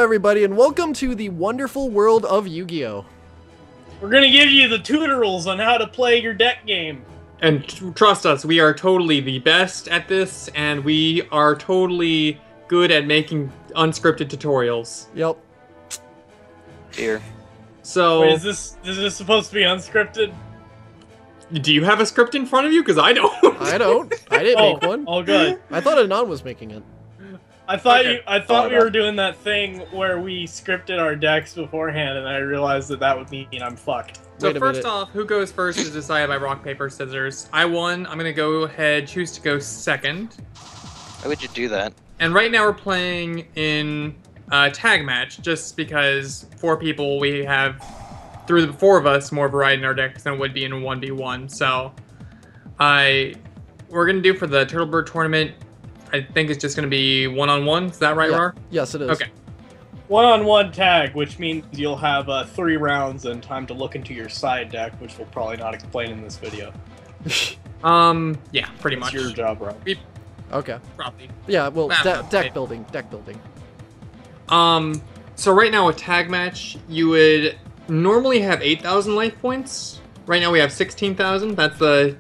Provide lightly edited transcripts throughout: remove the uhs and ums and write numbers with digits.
everybody, and welcome to the wonderful world of Yu-Gi-Oh! We're gonna give you the tutorials on how to play your deck game. And trust us, we are totally the best at this, and we are totally good at making unscripted tutorials. Yep. Here. So, Wait, is this supposed to be unscripted? do you have a script in front of you? Because I don't. I don't. I didn't make one. Oh, good. I thought Anon was making it. I thought Okay. I thought we were doing that thing where we scripted our decks beforehand, and I realized that would mean I'm fucked. So Wait a first minute. off, who goes first is decided by rock, paper, scissors. I won. I'm gonna go ahead, choose to go second. Why would you do that? And right now we're playing in a tag match, just because 4 people, we have, through the 4 of us, more variety in our decks than it would be in a 1v1. So, we're gonna do for the Turtle Bird tournament, I think it's just gonna be one-on-one. Is that right, Yeah. Rar? Yes, it is. Okay. One-on-one tag, which means you'll have 3 rounds and time to look into your side deck, which we'll probably not explain in this video. Yeah, pretty It's much. your job, bro. Okay. Probably. Yeah, well, Well, deck maybe. building. Deck building. So right now a tag match, you would normally have 8,000 life points. Right now we have 16,000. That's the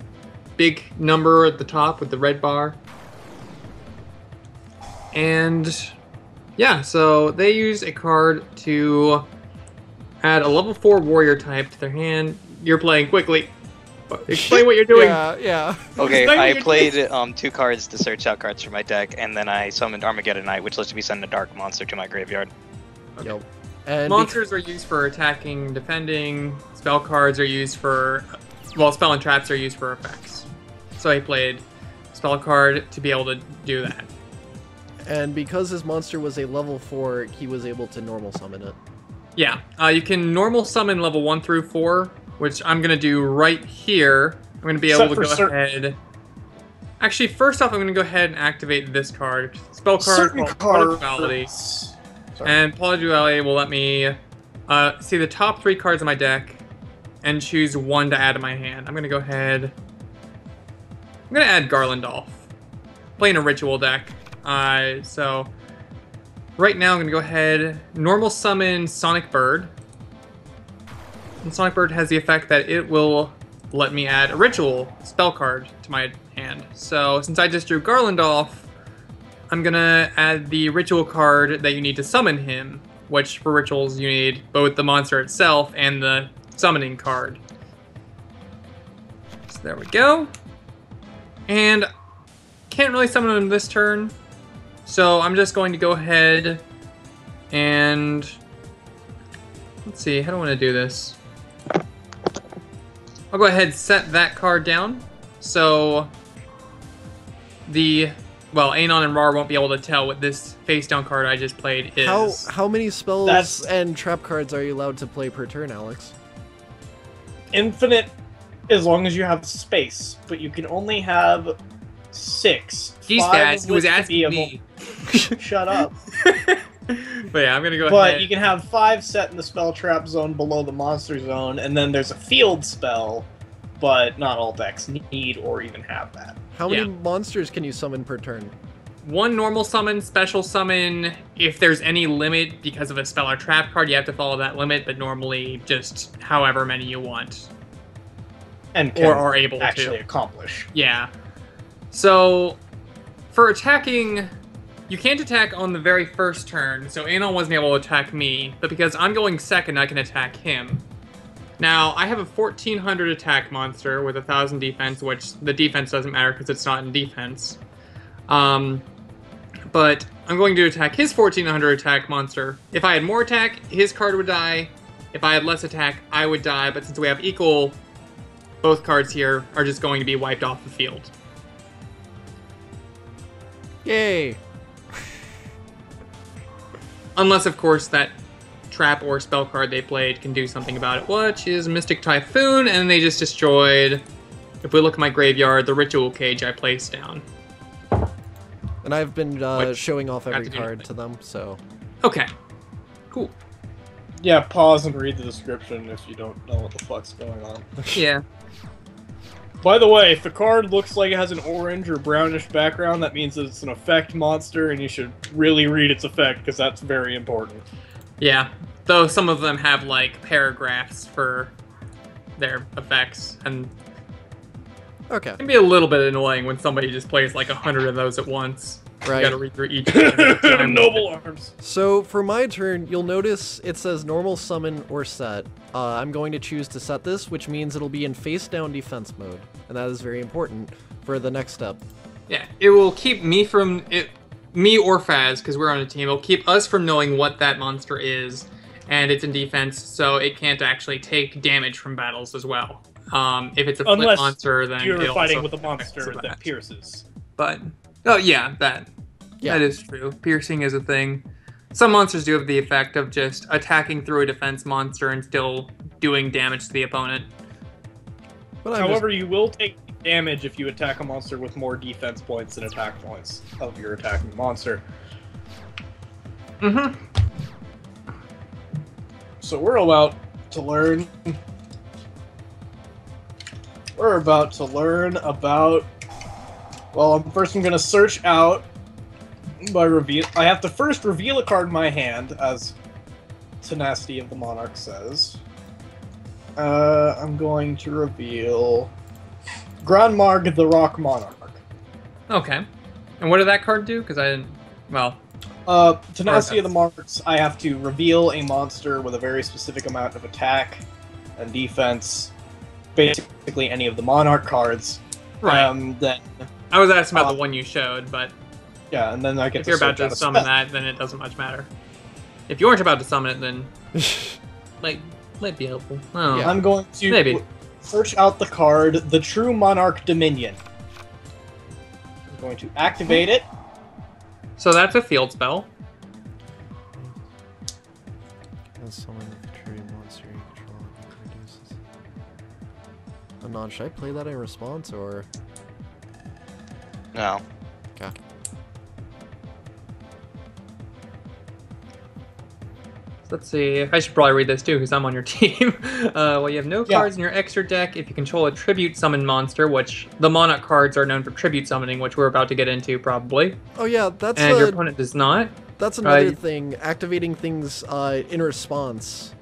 big number at the top with the red bar. And yeah, so they use a card to add a level 4 warrior type to their hand. You're playing quickly. Explain what you're doing. Yeah. Okay, Explain what I you're played 2 cards to search out cards for my deck, and then I summoned Armageddon Knight, which lets me send a dark monster to my graveyard. Okay. Yep. And Monsters are used for attacking, defending. Spell cards are used for, well, spell and traps are used for effects. So he played spell card to be able to do that. And because his monster was a level 4, he was able to normal summon it. Yeah, you can normal summon level 1 through 4, which I'm gonna do right here. I'm gonna be able to go ahead. Actually, first off, I'm gonna go ahead and activate this card, spell card Certain called cards. Duality. And Polar Duality will let me see the top 3 cards in my deck and choose 1 to add to my hand. I'm gonna go ahead. I'm gonna add Garlandolf. Playing a ritual deck. So right now I'm gonna go ahead, normal summon Sonic Bird. And Sonic Bird has the effect that it will let me add a ritual spell card to my hand. So since I just drew Garlandolf, I'm gonna add the ritual card that you need to summon him, which for rituals you need both the monster itself and the summoning card. So there we go. And can't really summon him this turn, so I'm just going to go ahead and let's see, how do I want to do this? I'll go ahead and set that card down, so Anon and Rar won't be able to tell what this face-down card I just played is. How many spells and trap cards are you allowed to play per turn, Alex? Infinite, as long as you have space, but you can only have 6. Geez, 5 Dad, of he was which could asking be a me. Shut up. But yeah, I'm gonna go But ahead. you can have 5 set in the spell trap zone below the monster zone, and then there's a field spell, but not all decks need or even have that. How many monsters can you summon per turn? 1 normal summon, special summon. If there's any limit because of a spell or trap card, you have to follow that limit, but normally just however many you want. And Or are able actually to. accomplish. Yeah. So, for attacking, you can't attack on the very first turn, so Anon wasn't able to attack me, but because I'm going second, I can attack him. Now, I have a 1400 attack monster with 1000 defense, which the defense doesn't matter because it's not in defense. But I'm going to attack his 1400 attack monster. If I had more attack, his card would die. If I had less attack, I would die, but since we have equal, both cards here are just going to be wiped off the field. Yay! Unless, of course, that trap or spell card they played can do something about it, which is Mystic Typhoon, and they just destroyed, if we look at my graveyard, the Ritual Cage I placed down. And I've been showing off every to do card nothing. to them, so... Okay. Cool. Yeah, pause and read the description if you don't know what the fuck's going on. Yeah. By the way, if the card looks like it has an orange or brownish background, that means that it's an effect monster, and you should really read its effect, because that's very important. Yeah, though some of them have, like, paragraphs for their effects, and Okay. it can be a little bit annoying when somebody just plays, like, 100 of those at once. Right. You gotta read through each one. Noble arms. So for my turn, you'll notice it says normal summon or set. I'm going to choose to set this, which means it'll be in face down defense mode. And that is very important for the next step. Yeah, it will keep me from... me or Faz, because we're on a team, it'll keep us from knowing what that monster is, and it's in defense, so it can't actually take damage from battles as well. If it's a flip monster, then you're it fighting also with a monster affects that pierces. But, oh yeah, that is true. Piercing is a thing. Some monsters do have the effect of just attacking through a defense monster and still doing damage to the opponent. But However, you will take damage if you attack a monster with more defense points than attack points of your attacking monster. Mm-hmm. So we're about to learn... We're about to learn about... Well, first I'm going to search out by reveal... I have to first reveal a card in my hand, as Tenacity of the Monarch says. I'm going to reveal... Grand Marg the Rock Monarch. Okay. And what did that card do? Because I didn't... Well... Tenacity of the Monarchs, I have to reveal a monster with a very specific amount of attack and defense. Basically any of the Monarch cards. Right. Then... I was asking about the one you showed, but... Yeah, and then I get if you're about to summon that, then it doesn't much matter. If you weren't about to summon it, then... might be helpful. Oh, yeah. I'm going to search out the card, the True Monarch Dominion. I'm going to activate it. So that's a field spell. Summon a true monster you control reduces. Anon, should I play that in response or? No. Okay. Let's see. I should probably read this too because I'm on your team. Well, you have no cards in your extra deck. If you control a tribute summon monster, which the Monarch cards are known for tribute summoning, which we're about to get into probably. Oh yeah, that's and your opponent does not. That's another thing. Activating things in response.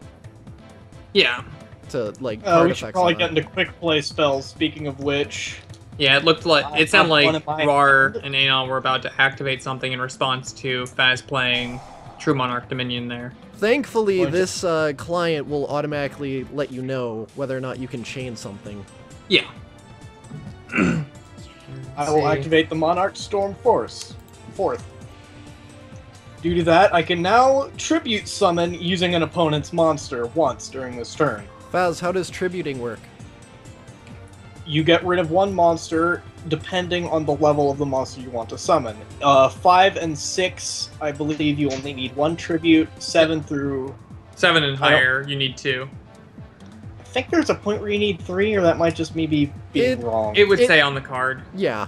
Yeah. To like. We should probably get into quick play spells. Speaking of which. Yeah, it looked like it sounded like Rar and Anon were about to activate something in response to Faz playing True Monarch Dominion there. Thankfully, this client will automatically let you know whether or not you can chain something. Yeah. I will activate the Monarch Storm Force. Fourth. Due to that, I can now tribute summon using an opponent's monster once during this turn. Faz, how does tributing work? You get rid of one monster depending on the level of the monster you want to summon. 5 and 6, I believe you only need 1 tribute. 7 through... 7 and higher, you need 2. I think there's a point where you need 3, or that might just me be being wrong. It would say on the card. Yeah.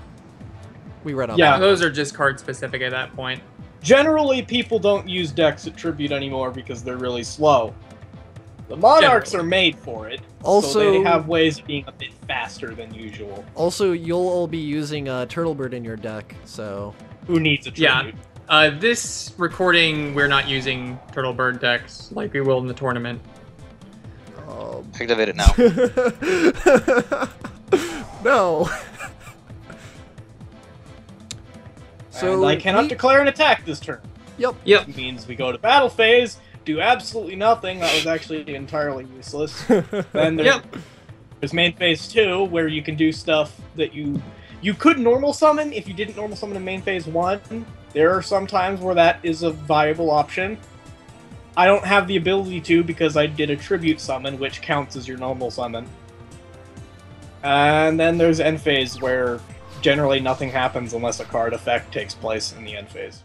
We read on that. Those are just card specific at that point. Generally, people don't use decks at tribute anymore because they're really slow. The Monarchs are made for it, also, so they have ways of being a bit faster than usual. Also, you'll all be using Turtlebird in your deck, so... Who needs a tribute? Yeah, this recording, we're not using Turtlebird decks like we will in the tournament. Activate it now. No! So and I cannot declare an attack this turn. Yep. Which means we go to battle phase, do absolutely nothing. That was actually entirely useless. Then there's main phase 2, where you can do stuff that you could normal summon if you didn't normal summon in main phase 1. There are some times where that is a viable option. I don't have the ability to because I did a tribute summon, which counts as your normal summon. And then there's end phase, where generally nothing happens unless a card effect takes place in the end phase.